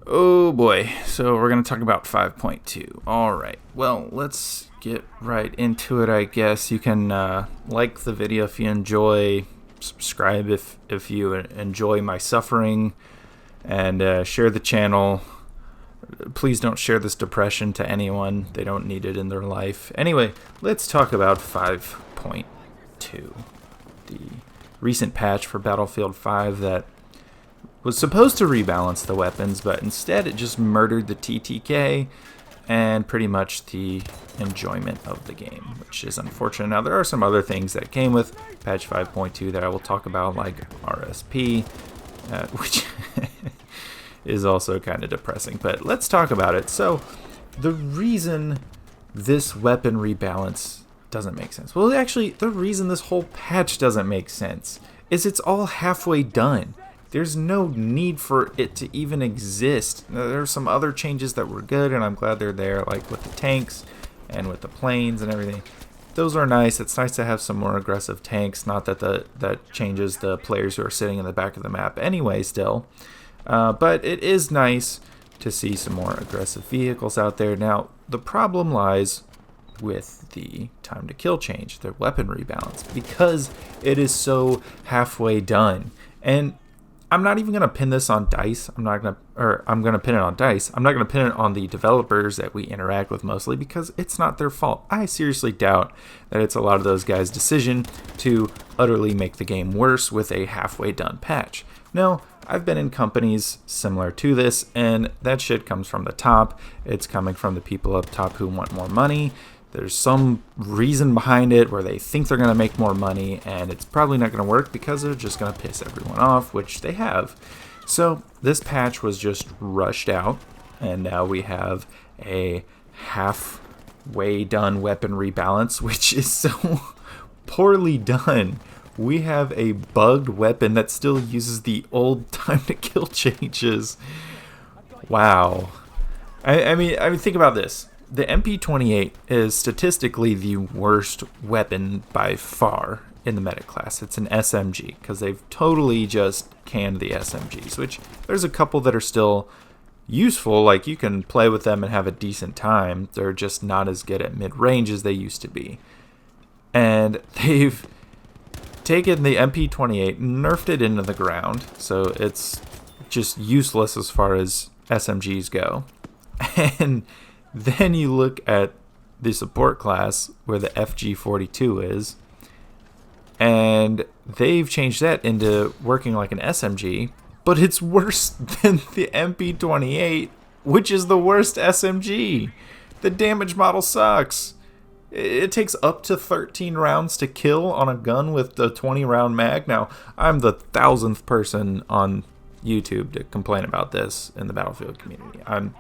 Oh boy, so we're going to talk about 5.2. Alright, well, let's get right into it, I guess. You can like the video if you enjoy, subscribe if you enjoy my suffering, and share the channel. Please don't share this depression to anyone. They don't need it in their life. Anyway, let's talk about 5.2, the recent patch for Battlefield 5 that was supposed to rebalance the weapons, but instead it just murdered the TTK and pretty much the enjoyment of the game, which is unfortunate. Now, there are some other things that came with patch 5.2 that I will talk about, like RSP, which is also kind of depressing, but let's talk about it. So, the reason this weapon rebalance doesn't make sense, well, actually, the reason this whole patch doesn't make sense is it's all halfway done. There's no need for it to even exist. There's some other changes that were good, and I'm glad they're there, like with the tanks and with the planes and everything. Those are nice. It's nice to have some more aggressive tanks. Not that that changes the players who are sitting in the back of the map anyway still. But it is nice to see some more aggressive vehicles out there. Now, the problem lies with the time to kill change, the weapon rebalance, because it is so halfway done. And I'm not even going to pin this on DICE. I'm going to pin it on DICE. I'm not going to pin it on the developers that we interact with mostly, because it's not their fault. I seriously doubt that it's a lot of those guys' decision to utterly make the game worse with a halfway done patch. No, I've been in companies similar to this, and that shit comes from the top. It's coming from the people up top who want more money. There's some reason behind it where they think they're going to make more money, and it's probably not going to work because they're just going to piss everyone off, which they have. So this patch was just rushed out, and now we have a halfway done weapon rebalance, which is so poorly done. We have a bugged weapon that still uses the old time to kill changes. Wow. I mean, think about this. The MP28 is statistically the worst weapon by far in the medic class. It's an SMG, because they've totally just canned the SMGs, which there's a couple that are still useful, like you can play with them and have a decent time. They're just not as good at mid-range as they used to be. And they've taken the MP28, nerfed it into the ground, so it's just useless as far as SMGs go. And then you look at the support class where the FG42 is, and they've changed that into working like an SMG, but it's worse than the MP28, which is the worst SMG. The damage model sucks. It takes up to 13 rounds to kill on a gun with the 20-round mag. Now, I'm the 1,000th person on YouTube to complain about this in the Battlefield community. I'm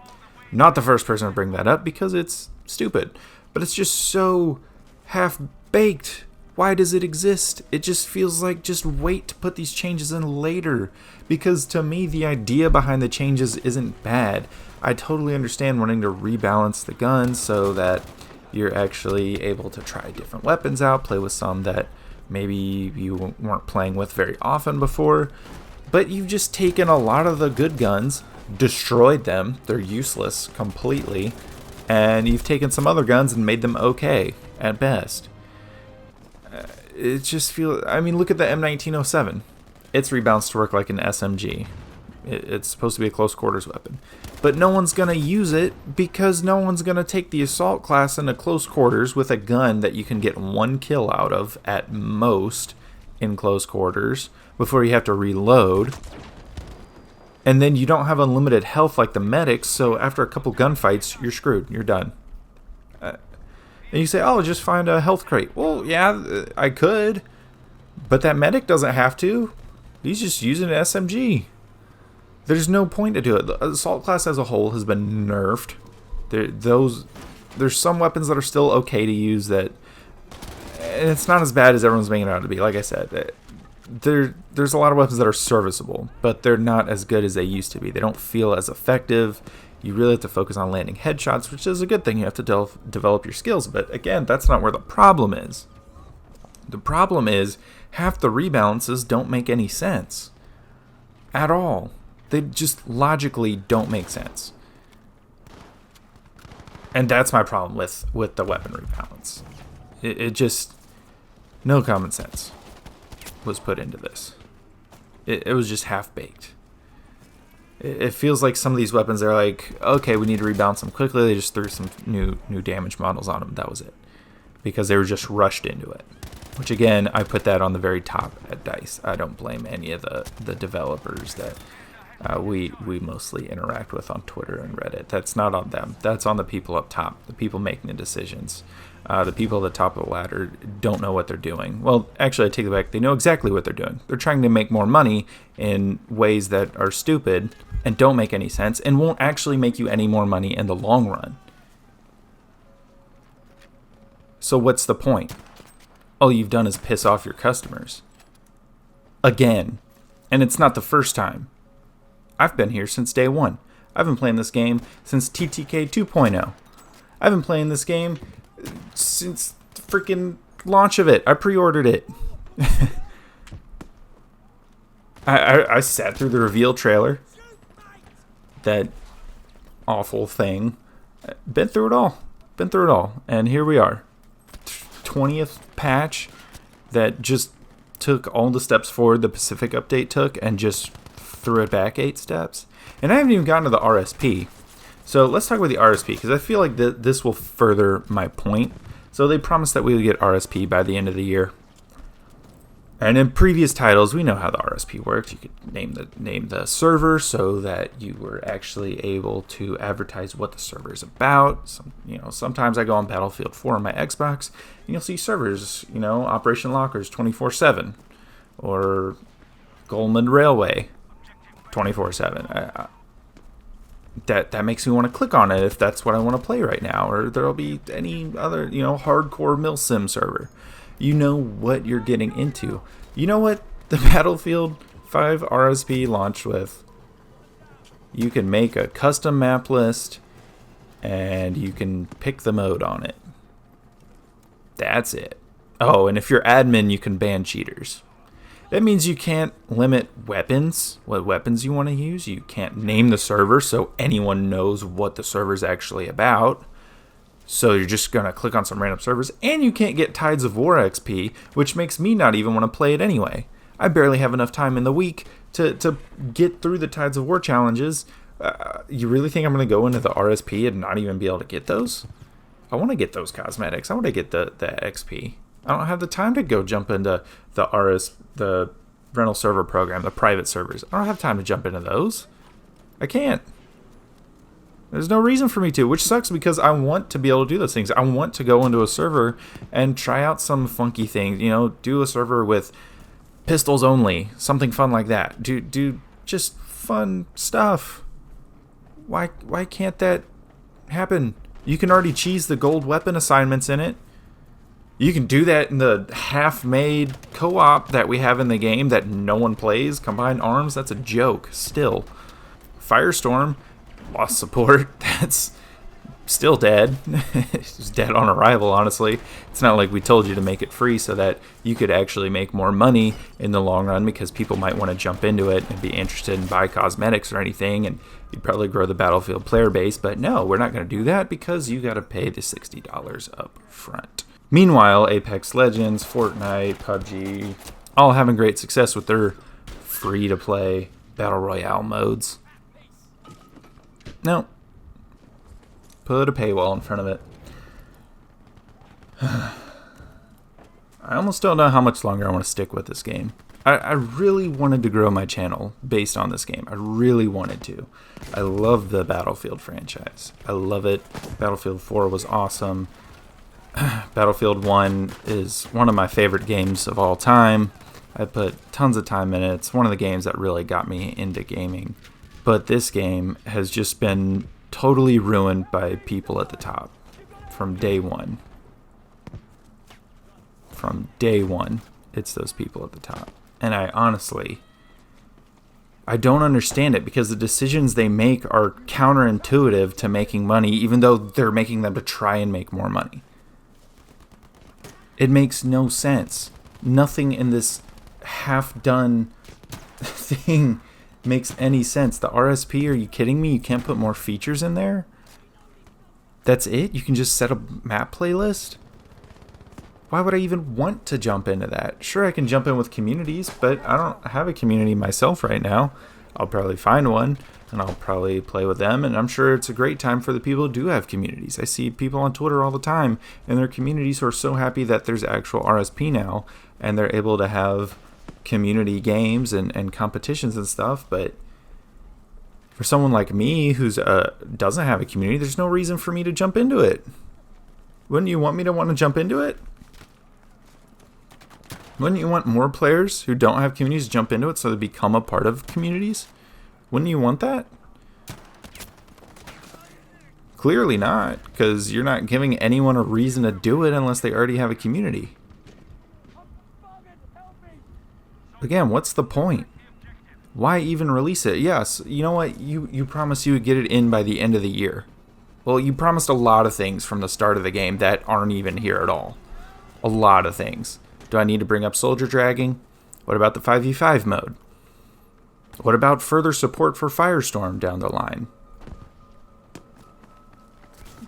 not the first person to bring that up because it's stupid, but it's just so half-baked. Why does it exist? It just feels like just wait to put these changes in later, because to me the idea behind the changes isn't bad. I totally understand wanting to rebalance the guns so that you're actually able to try different weapons out, play with some that maybe you weren't playing with very often before, but you've just taken a lot of the good guns, destroyed them, they're useless completely, and you've taken some other guns and made them okay at best. It just feels, I mean, look at the M1907. It's rebalanced to work like an SMG. It's supposed to be a close quarters weapon, but no one's gonna use it because no one's gonna take the assault class into close quarters with a gun that you can get one kill out of at most in close quarters before you have to reload. And then you don't have unlimited health like the medics, so after a couple gunfights, you're screwed. You're done. And you say, oh, just find a health crate. Well, yeah, I could, but that medic doesn't have to. He's just using an SMG. There's no point to do it. The assault class as a whole has been nerfed. There's some weapons that are still okay to use that, and it's not as bad as everyone's making it out to be. Like I said, there's a lot of weapons that are serviceable, but they're not as good as they used to be. They don't feel as effective. You really have to focus on landing headshots, which is a good thing. You have to develop your skills, but again, that's not where the problem is. The problem is half the rebalances don't make any sense at all. They just logically don't make sense. And that's my problem with the weaponry balance. It just, no common sense was put into this. It was just half-baked. It feels like some of these weapons are like, okay, we need to rebalance them quickly. They just threw some new damage models on them. That was it. Because they were just rushed into it. Which, again, I put that on the very top at DICE. I don't blame any of the developers that we mostly interact with on Twitter and Reddit. That's not on them. That's on the people up top, the people making the decisions. The people at the top of the ladder don't know what they're doing. Well, actually, I take it back. They know exactly what they're doing. They're trying to make more money in ways that are stupid and don't make any sense and won't actually make you any more money in the long run. So what's the point? All you've done is piss off your customers. Again. And it's not the first time. I've been here since day one. I've been playing this game since TTK 2.0. I've been playing this game since the freaking launch of it. I pre-ordered it. I sat through the reveal trailer. That awful thing. Been through it all. And here we are. 20th patch that just took all the steps forward the Pacific update took and just threw it back 8 steps. And I haven't even gotten to the RSP. So let's talk about the RSP, because I feel like this will further my point. So they promised that we would get RSP by the end of the year. And in previous titles, we know how the RSP worked. You could name the server so that you were actually able to advertise what the server is about. Sometimes I go on Battlefield 4 on my Xbox, and you'll see servers, Operation Lockers 24/7, or Goldman Railway 24/7. That makes me want to click on it if that's what I want to play right now. Or there'll be any other, hardcore milsim server. You know what you're getting into. You know what the Battlefield 5 RSP launched with? You can make a custom map list and you can pick the mode on it. That's it. Oh, and if you're admin, you can ban cheaters. That means you can't limit weapons, what weapons you want to use. You can't name the server so anyone knows what the server's actually about. So you're just going to click on some random servers, and you can't get Tides of War XP, which makes me not even want to play it anyway. I barely have enough time in the week to get through the Tides of War challenges. You really think I'm going to go into the RSP and not even be able to get those? I want to get those cosmetics. I want to get the XP. I don't have the time to go jump into the rental server program, the private servers. I don't have time to jump into those. I can't. There's no reason for me to, which sucks because I want to be able to do those things. I want to go into a server and try out some funky things. Do a server with pistols only, something fun like that. Do just fun stuff. Why can't that happen? You can already cheese the gold weapon assignments in it. You can do that in the half-made co-op that we have in the game that no one plays. Combined Arms, that's a joke still. Firestorm, lost support. That's still dead. It's dead on arrival, honestly. It's not like we told you to make it free so that you could actually make more money in the long run, because people might want to jump into it and be interested in buy cosmetics or anything, and you'd probably grow the Battlefield player base. But no, we're not going to do that because you got to pay the $60 up front. Meanwhile, Apex Legends, Fortnite, PUBG, all having great success with their free-to-play Battle Royale modes. No. Put a paywall in front of it. I almost don't know how much longer I want to stick with this game. I really wanted to grow my channel based on this game. I really wanted to. I love the Battlefield franchise. I love it. Battlefield 4 was awesome. Battlefield 1 is one of my favorite games of all time. I put tons of time in it. It's one of the games that really got me into gaming. But this game has just been totally ruined by people at the top from day one. From day one, it's those people at the top. And I don't understand it, because the decisions they make are counterintuitive to making money, even though they're making them to try and make more money. It makes no sense. Nothing in this half-done thing makes any sense. The RSP, are you kidding me? You can't put more features in there? That's it? You can just set a map playlist? Why would I even want to jump into that? Sure, I can jump in with communities, but I don't have a community myself right now. I'll probably find one, and I'll probably play with them, and I'm sure it's a great time for the people who do have communities. I see people on Twitter all the time in their communities who are so happy that there's actual RSP now, and they're able to have community games and competitions and stuff. But for someone like me who's doesn't have a community, there's no reason for me to jump into it. Wouldn't you want me to want to jump into it? Wouldn't you want more players who don't have communities to jump into it so they become a part of communities? Wouldn't you want that? Clearly not, because you're not giving anyone a reason to do it unless they already have a community. Again, what's the point? Why even release it? Yes, you know what? You promised you would get it in by the end of the year. Well, you promised a lot of things from the start of the game that aren't even here at all. A lot of things. Do I need to bring up soldier dragging? What about the 5v5 mode? What about further support for Firestorm down the line?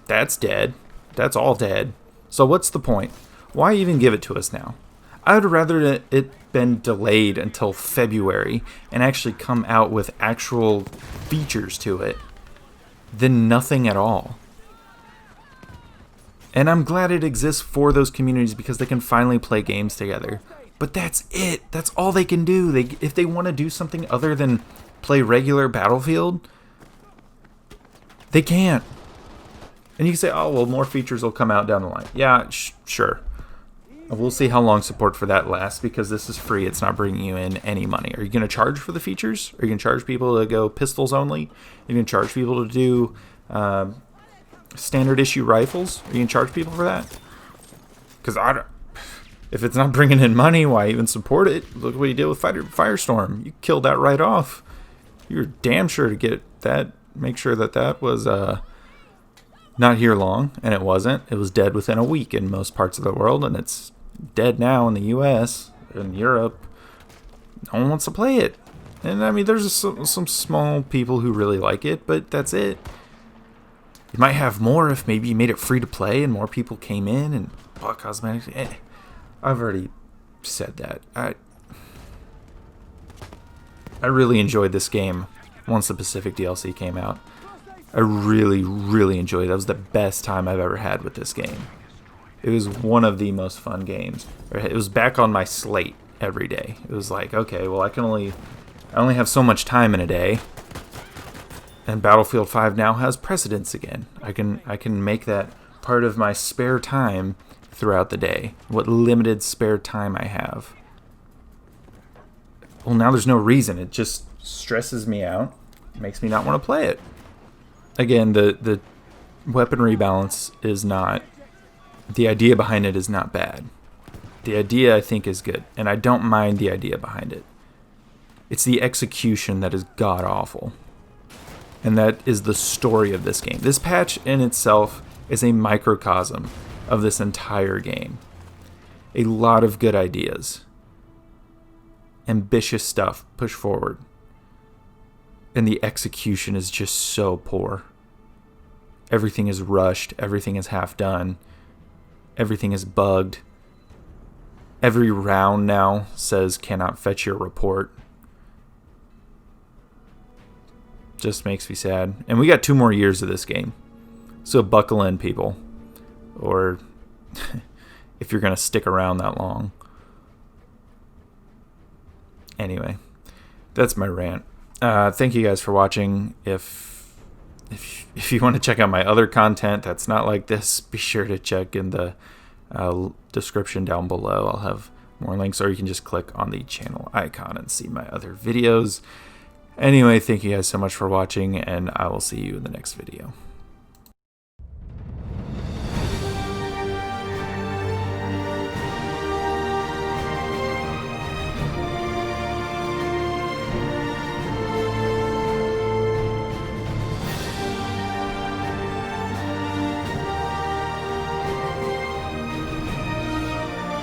That's dead. That's all dead. So what's the point? Why even give it to us now? I would rather it been delayed until February and actually come out with actual features to it than nothing at all. And I'm glad it exists for those communities because they can finally play games together. But that's it. That's all they can do. If they want to do something other than play regular Battlefield, they can't. And you can say, oh, well, more features will come out down the line. Yeah, sure. We'll see how long support for that lasts because this is free. It's not bringing you in any money. Are you going to charge for the features? Are you going to charge people to go pistols only? Are you going to charge people to do standard issue rifles? Are you going to charge people for that? Because if it's not bringing in money, why even support it? Look what you did with Firestorm. You killed that right off. You were damn sure to get that. Make sure that was not here long, and it wasn't. It was dead within a week in most parts of the world, and it's dead now in the US, in Europe. No one wants to play it. And I mean, there's some small people who really like it, but that's it. You might have more if maybe you made it free to play and more people came in and bought cosmetics. I've already said that. I really enjoyed this game once the Pacific DLC came out. I really, really enjoyed it. That was the best time I've ever had with this game. It was one of the most fun games. It was back on my slate every day. It was like, okay, well, I only have so much time in a day. And Battlefield 5 now has precedence again. I can make that part of my spare time throughout the day. What limited spare time I have. Well, now there's no reason. It just stresses me out. Makes me not want to play it. Again, the weaponry balance is not... The idea behind it is not bad. The idea, I think, is good. And I don't mind the idea behind it. It's the execution that is god-awful. And that is the story of this game. This patch in itself is a microcosm of this entire game. A lot of good ideas. Ambitious stuff pushed forward. And the execution is just so poor. Everything is rushed. Everything is half done. Everything is bugged. Every round now says cannot fetch your report. Just makes me sad. And we got 2 more years of this game. So buckle in, people. Or if you're going to stick around that long. Anyway, that's my rant. Thank you guys for watching. If you want to check out my other content that's not like this, be sure to check in the description down below. I'll have more links, or you can just click on the channel icon and see my other videos. Anyway, thank you guys so much for watching, and I will see you in the next video.